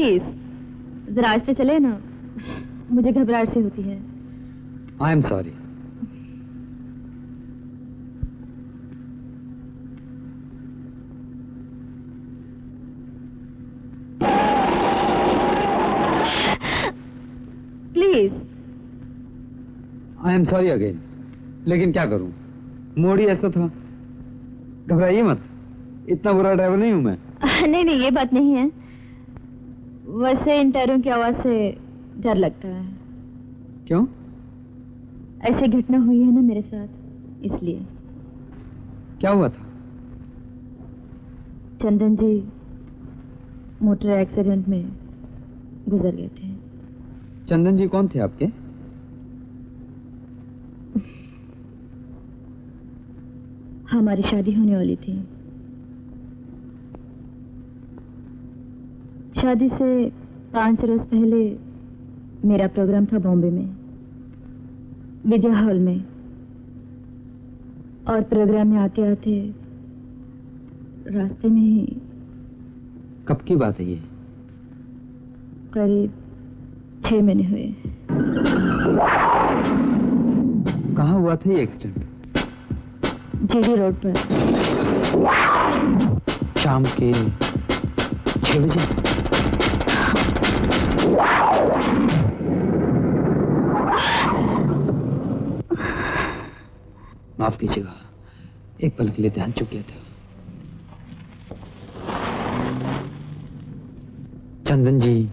Please जरा आस्ते चले ना, मुझे घबराहट सी होती है। I am sorry. Please. I am sorry again, लेकिन क्या करूं, मोड़ ही ऐसा था। घबराइए मत, इतना बुरा ड्राइवर नहीं हूं मैं। नहीं नहीं, ये बात नहीं है, वैसे इन टायरों की आवाज से डर लगता है। क्यों? ऐसी घटना हुई है ना मेरे साथ, इसलिए। क्या हुआ था? चंदन जी मोटर एक्सीडेंट में गुजर गए थे। चंदन जी कौन थे आपके? हमारी शादी होने वाली थी। शादी से 5 रोज पहले मेरा प्रोग्राम था बॉम्बे में, विद्या हॉल में, और प्रोग्राम में आते आते रास्ते में ही। कब की बात है ये? करीब 6 महीने हुए। कहाँ हुआ था ये एक्सीडेंट? जीडी रोड पर। शाम के 6 बजे। माफ कीजिएगा, एक पल के लिए ध्यान चूक गया था। चंदन जी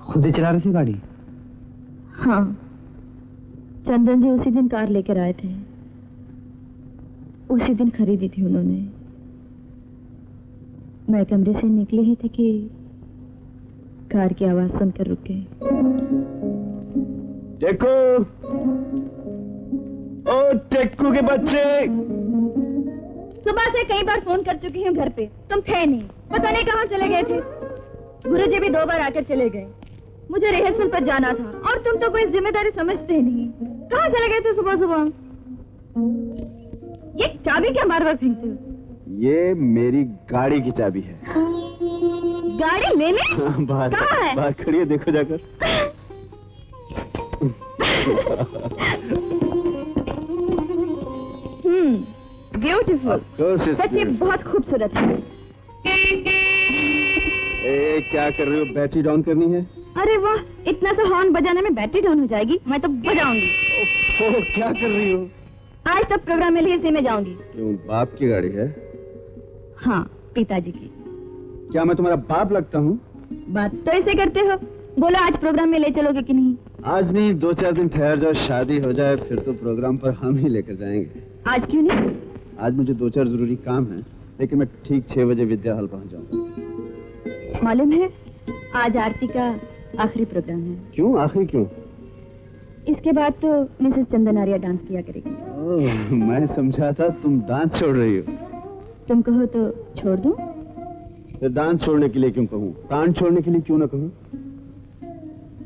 खुद ही चला रहे थे गाड़ी? हाँ, चंदन जी उसी दिन कार लेकर आए थे, उसी दिन खरीदी थी उन्होंने। मैं कमरे से निकली ही थी कि कार की आवाज सुनकर रुक गए। टेक्कू, ओ टेक्कू के बच्चे। सुबह से कई बार फोन कर चुकी हूँ घर पे, तुम थे नहीं, पता नहीं कहाँ चले गए थे। गुरुजी भी 2 बार आकर चले गए। मुझे रिहर्सल पर जाना था और तुम तो कोई जिम्मेदारी समझते नहीं। कहाँ चले गए थे सुबह सुबह? ये चाबी क्या बार बार फेंकते हो? ये मेरी गाड़ी की चाबी है। गाड़ी ले ले। बाहर कहाँ है? बाहर खड़ी है, देखो जाकर। ब्यूटीफुल, सच्ची बहुत खूबसूरत है। क्या कर रही हो? बैटरी डाउन करनी है? अरे वाह, इतना सा हॉर्न बजाने में बैटरी डाउन हो जाएगी? मैं तो बजाऊंगी। क्या कर रही हो? आज तक प्रोग्राम में लिए में जाऊंगी। क्यों, बाप की गाड़ी है? हाँ, पिताजी की। क्या मैं तुम्हारा बाप लगता हूँ? बात तो ऐसे करते हो। बोलो आज प्रोग्राम में ले चलोगे कि नहीं? आज नहीं, 2-4 दिन ठहर जाओ, शादी हो जाए फिर तो प्रोग्राम पर हम ही लेकर जाएंगे। आज क्यों नहीं? आज मुझे 2-4 जरूरी काम है, लेकिन मैं ठीक 6 बजे विद्या हॉल पहुंच जाऊंगा। मालूम है, आज आरती का आखिरी प्रोग्राम है। क्यों आखिरी क्यों? इसके बाद तो मिसेस चंदन आर्या डांस किया करेगी। ओह, मैं समझा था तुम डांस छोड़ रही हो। तुम कहो तो छोड़ दूं? तो डांस छोड़ने के लिए क्यों कहूँ, प्राण छोड़ने के लिए क्यों ना कहूँ?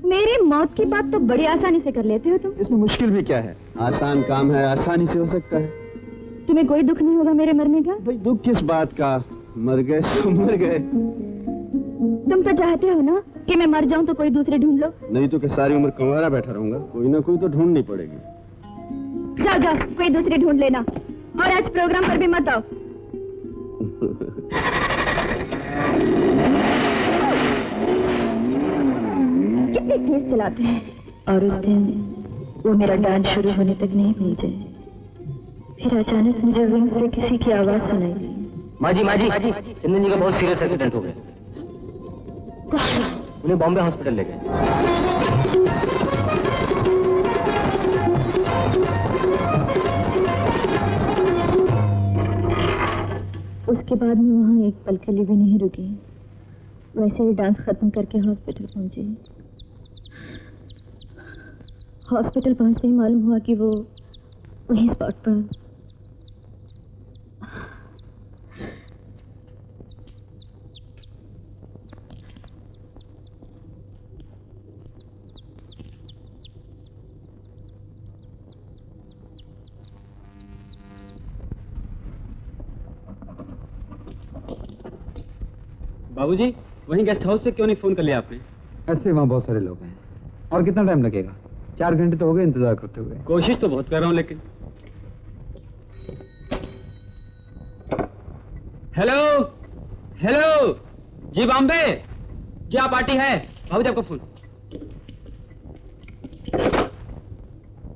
मेरी मौत की बात तो बड़ी आसानी से कर लेते हो तुम। इसमें मुश्किल भी क्या है, आसान काम है, आसानी से हो सकता है। तुम्हें कोई दुख नहीं होगा मेरे मरने का? भाई दुख किस बात का, मर गए सो मर गए। तुम तो चाहते हो ना कि मैं मर जाऊं तो कोई दूसरे ढूंढ लो? नहीं तो क्या सारी उम्र कंवारा बैठा रहूंगा? कोई ना कोई तो ढूंढनी पड़ेगी। जाओ जाओ, कोई दूसरी ढूंढ लेना, और आज प्रोग्राम पर भी मत आओ। कितनी तेज चलाते हैं। और उस दिन वो मेरा डांस शुरू होने तक नहीं पहुंचे, फिर अचानक मुझे विंग से किसी की आवाज सुनाई दी। माँ जी, चंदन जी का बहुत सीरियस एक्सीडेंट हो गया। उन्हें बॉम्बे हॉस्पिटल ले गए। उसके बाद में वहाँ एक पल के लिए भी नहीं रुकी, वैसे ही डांस खत्म करके हॉस्पिटल पहुंची। हॉस्पिटल पहुंचते ही मालूम हुआ कि वो वहीं स्पॉट पर। बाबूजी, वहीं गेस्ट हाउस से क्यों नहीं फोन कर लिया आपने? ऐसे वहाँ बहुत सारे लोग हैं। और कितना टाइम लगेगा? 4 घंटे तो हो गए इंतजार करते हुए। कोशिश तो बहुत कर रहा हूँ लेकिन। हेलो हेलो जी बॉम्बे जी, आप पार्टी है? भाभी आपका फोन।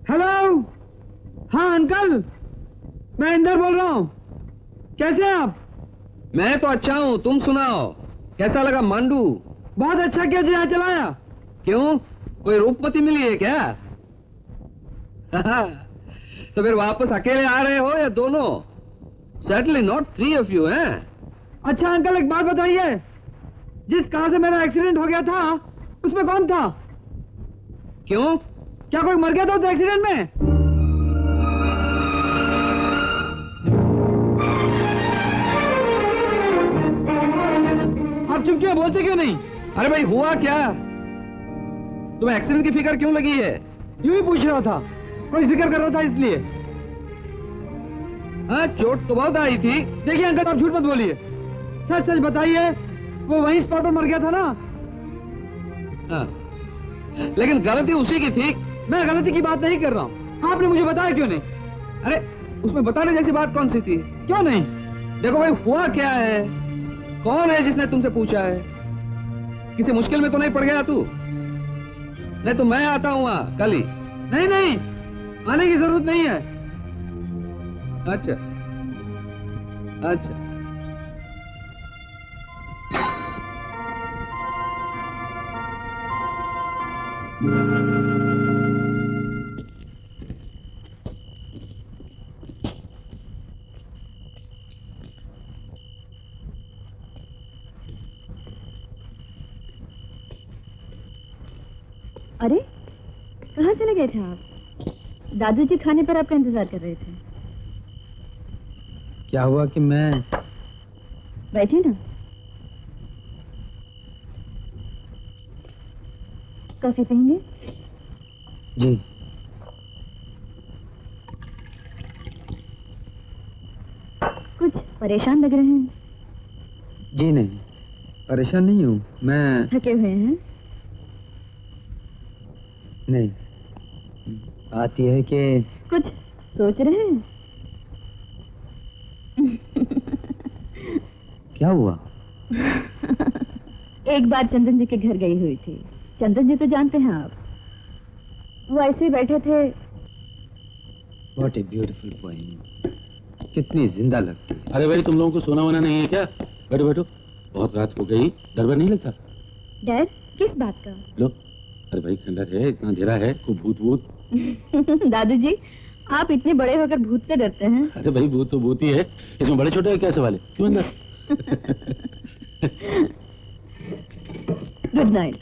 हेलो, हाँ अंकल, मैं इंदर बोल रहा हूँ। कैसे हैं आप? मैं तो अच्छा हूँ, तुम सुनाओ, कैसा लगा मांडू? बहुत अच्छा किया जी, यहाँ चलाया। क्यों, कोई रूपमती मिली है क्या? तो फिर वापस अकेले आ रहे हो या दोनों? Certainly not 3 of you, हैं? अच्छा अंकल, एक बात बताइए, जिस कार से मेरा एक्सीडेंट हो गया था उसमें कौन था? क्यों, क्या कोई मर गया था उस एक्सीडेंट में? आप चुप क्यों, बोलते क्यों नहीं? अरे भाई हुआ क्या? तुम्हें एक्सीडेंट की फिक्र क्यों लगी है? यूं ही पूछ रहा था, कोई जिक्र कर रहा था इसलिए। हाँ, चोट तो बहुत आई थी। देखिए अंकल, आप झूठ मत बोलिए, सच सच बताइए, वो वहीं स्पॉट पर मर गया था ना? हाँ, लेकिन गलती उसी की थी। मैं गलती की बात नहीं कर रहा हूँ, आपने मुझे बताया क्यों नहीं? अरे उसमें बताने जैसी बात कौन सी थी? क्यों नहीं? देखो भाई, हुआ क्या है, कौन है जिसने तुमसे पूछा है? किसी मुश्किल में तो नहीं पड़ गया तू? नहीं तो मैं आता हूँ वहां कल ही। नहीं नहीं, आने की जरूरत नहीं है। अच्छा अच्छा। अरे कहाँ चले गए थे आप? दादूजी खाने पर आपका इंतजार कर रहे थे। क्या हुआ कि मैं... बैठिए ना, कॉफी पियेंगे? जी। कुछ परेशान लग रहे हैं। जी नहीं, परेशान नहीं हूँ मैं। थके हुए हैं? नहीं, बात यह है कि... कुछ सोच रहे हैं? क्या हुआ? एक बार चंदन जी के घर गई हुई थी। चंदन जी तो जानते हैं आप, वो ऐसे ही बैठे थे। What a beautiful poem. कितनी जिंदा लगती है। अरे भाई, तुम लोगों को सोना वोना नहीं है क्या? बैठो बैठो, बहुत रात हो गई, डर वर नहीं लगता? डर किस बात का? लो, अरे भाई खंडर है, इतना अंधेरा है, खूब भूत भूत। दादू जी, आप इतने बड़े होकर भूत से डरते हैं? अरे भाई, भूत तो भूत ही है, इसमें बड़े छोटे क्या सवाल है? क्यों अंदर? Good night.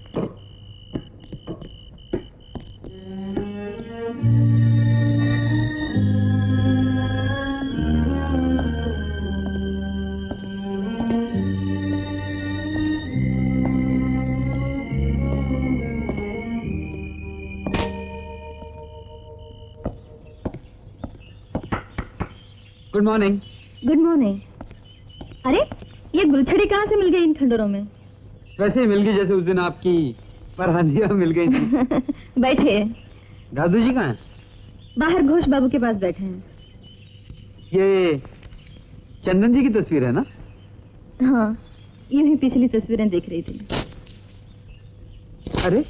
Good morning. Good morning. अरे ये गुलछड़ी कहाँ से मिल गई इन खंडरों में? वैसे ही मिल गई जैसे उस दिन आपकी परहानिया मिल गई थी। बैठे। दादू जी कहाँ हैं? बाहर घोष बाबू के पास बैठे हैं। ये चंदन जी की तस्वीर है ना? हाँ, यूं ही पिछली तस्वीरें देख रही थी। अरे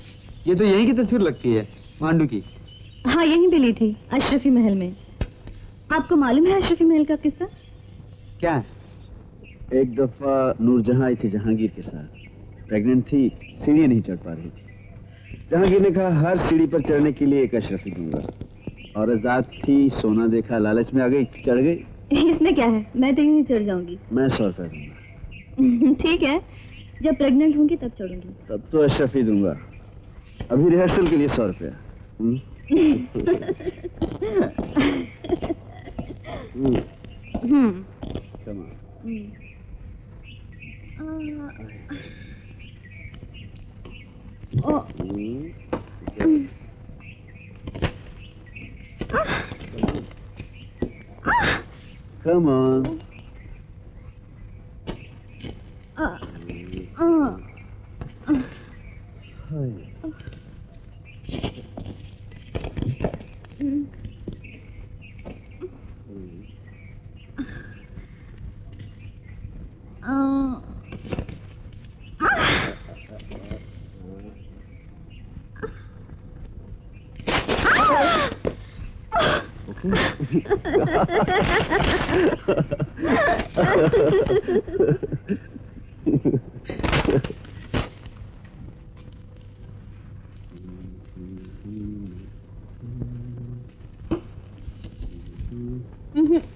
ये तो यहीं की तस्वीर लगती है, मांडू की। हाँ, यहीं भी ली थी, अशरफी महल में। आपको मालूम है अशरफी महल का किस्सा? क्या है? एक दफा नूरजहां आई थी जहांगीर के साथ, प्रेग्नेंट थी, सीढ़ी नहीं चढ़ पा रही थी। जहांगीर ने कहा हर सीढ़ी पर चढ़ने के लिए एक अशरफी दूंगा। और आजाद थी, सोना देखा, लालच में आ गई, चढ़ गई। इसमें क्या है, मैं तो यूं ही चढ़ जाऊंगी। मैं 100 रुपया दूंगा। ठीक है, जब प्रेग्नेंट होंगी तब चढ़ूंगी। तब तो अशरफी दूंगा, अभी रिहर्सल के लिए 100 रुपया। Come on. Come on.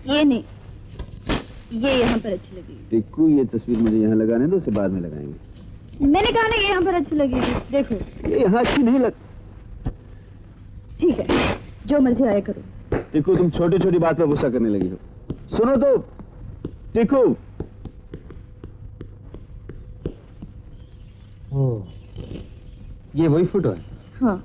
ये नहीं, ये यहाँ पर अच्छी लगी। टिक्कू, ये तस्वीर मुझे यहाँ लगाने दो, उसे बाद में लगाएंगे। मैंने कहा ना ये यहाँ पर अच्छी लगेगी। देखो ये यहाँ अच्छी नहीं लग। ठीक है, जो मर्जी आया करो। टिक्कू, तुम छोटी छोटी बात पर गुस्सा करने लगी हो। सुनो तो टिक्कू। ओह, ये वही फोटो है? हाँ।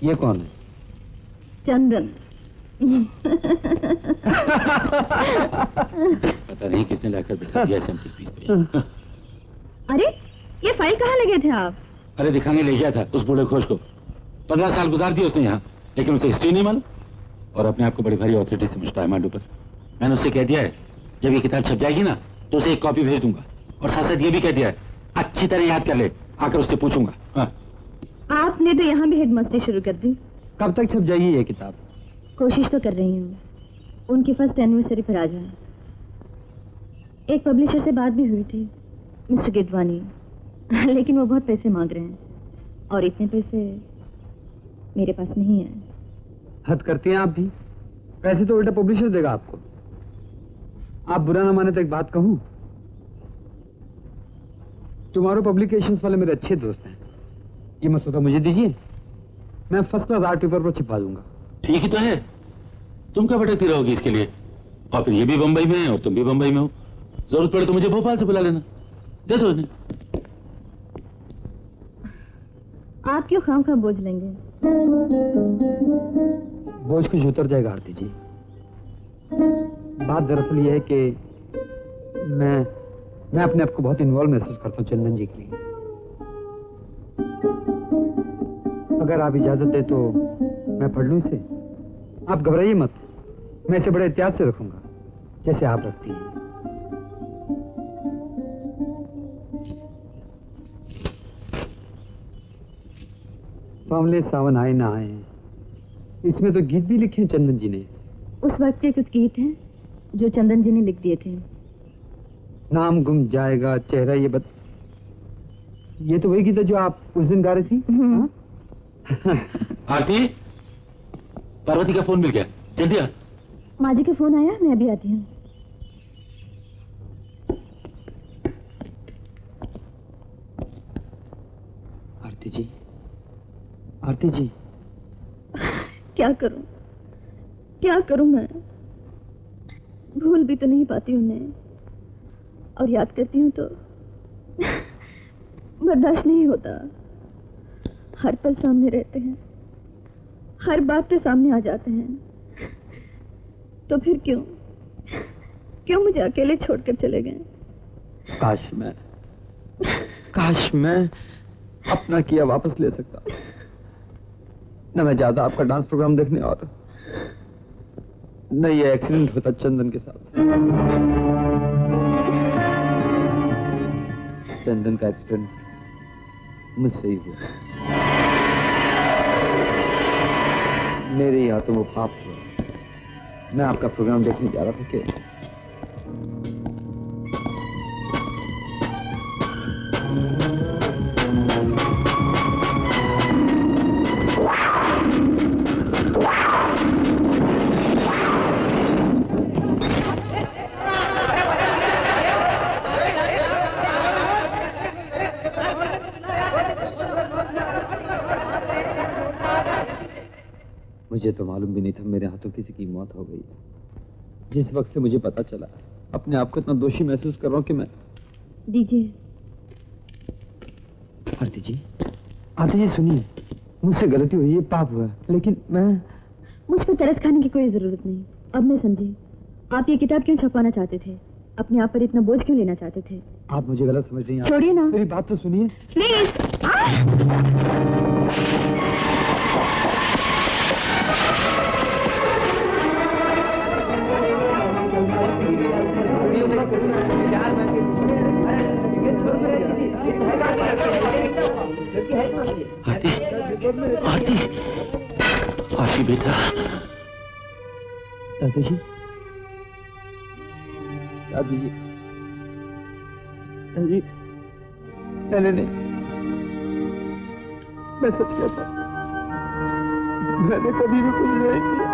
ये कौन है? चंदन। पता नहीं किसने लाकर बिठा दिया सेंटिक पीस पे। अरे ये फाइल कहाँ लगे थे आप? अरे दिखाने ले गया था उस बूढ़े खोज को। 15 साल गुजार दिए उसने यहाँ, लेकिन उसे हिस्ट्री नहीं मालूम और अपने आप को बड़ी भारी ऑथोरिटी समझता है मांडू पर। मैंने उससे कह दिया है जब ये किताब छप जाएगी ना तो उसे एक कॉपी भेज दूंगा, और साथ साथ ये भी कह दिया है अच्छी तरह याद कर ले, आकर उससे पूछूंगा। हाँ। आपने तो यहाँ भी हेडमास्टरी शुरू कर दी। कब तक छप जाएगी ये किताब? कोशिश तो कर रही हूँ, उनकी फर्स्ट एनिवर्सरी पर आ जाए। एक पब्लिशर से बात भी हुई थी, मिस्टर गिडवानी, लेकिन वो बहुत पैसे मांग रहे हैं और इतने पैसे मेरे पास नहीं है। हद करती हैं आप भी। पैसे तो उल्टा पब्लिशर देगा आपको। आप बुरा ना माने तो एक बात कहूं, टुमारो पब्लिकेशंस वाले मेरे अच्छे दोस्त हैं। ये मसौदा मुझे दीजिए, मैं फर्स्ट क्लास आर्ट पेपर पर छिपा दूंगा। ठीक ही तो है, तुम क्या भटकती रहोगी इसके लिए? और फिर ये भी बंबई में है और तुम भी बंबई में हो, जरूरत पड़े तो मुझे भोपाल से बुला लेना, दे दो इन्हें। आप क्यों खामखा बोझ लेंगे? बोझ कुछ उतर जाएगा आरती जी। बात दरअसल ये है कि मैं अपने आप को बहुत इन्वॉल्व महसूस करता हूँ चंदन जी के लिए। अगर आप इजाजत दे तो मैं पढ़ लूं इसे। आप घबराइए मत, मैं इसे बड़े एहतियात से रखूंगा जैसे आप रखती हैं। सामले सावन आए ना आए, इसमें तो गीत भी लिखे हैं चंदन जी ने। उस वक्त के कुछ गीत हैं जो चंदन जी ने लिख दिए थे। नाम गुम जाएगा चेहरा ये तो वही गीत है जो आप उस दिन गा रही थी। हाँ? आरती, पार्वती का फोन मिल गया, जल्दी आ। माँ जी का फोन आया, मैं अभी आती हूँ। आरती जी, आरती जी, क्या करूं मैं? भूल भी तो नहीं पाती उन्हें, और याद करती हूँ तो बर्दाश्त नहीं होता। हर पल सामने रहते हैं, हर बात पे सामने आ जाते हैं, तो फिर क्यों मुझे अकेले छोड़कर चले गए? काश मैं अपना किया वापस ले सकता। न मैं ज्यादा आपका डांस प्रोग्राम देखने, और न ये एक्सीडेंट होता चंदन के साथ। चंदन का एक्सीडेंट मुझसे ही हुआ, मेरे ही हाथों वो पाप हुआ। मैं आपका प्रोग्राम देखने जा रहा था कि मुझे तो मालूम भी नहीं था मेरे हाथों किसी की मौत हो गई। जिस वक्त से मुझे पता चला, अपने आप को इतना दोषी महसूस कर रहा हूं कि मैं। दीजिए। आरती जी सुनिए, मुझसे गलती हुई है, पाप हुआ, लेकिन मैं। मुझ पर तरस खाने की कोई जरूरत नहीं। अब मैं समझी आप ये किताब क्यों छपाना चाहते थे, अपने आप पर इतना बोझ क्यों लेना चाहते थे। आप मुझे गलत समझ रही हैं। छोड़िए ना, मेरी बात तो सुनिए प्लीज। बेटा। दादाजी, दादाजी, दादाजी, मैंने नहीं, मैं सच कहता हूं, मैंने कभी भी कुछ नहीं किया।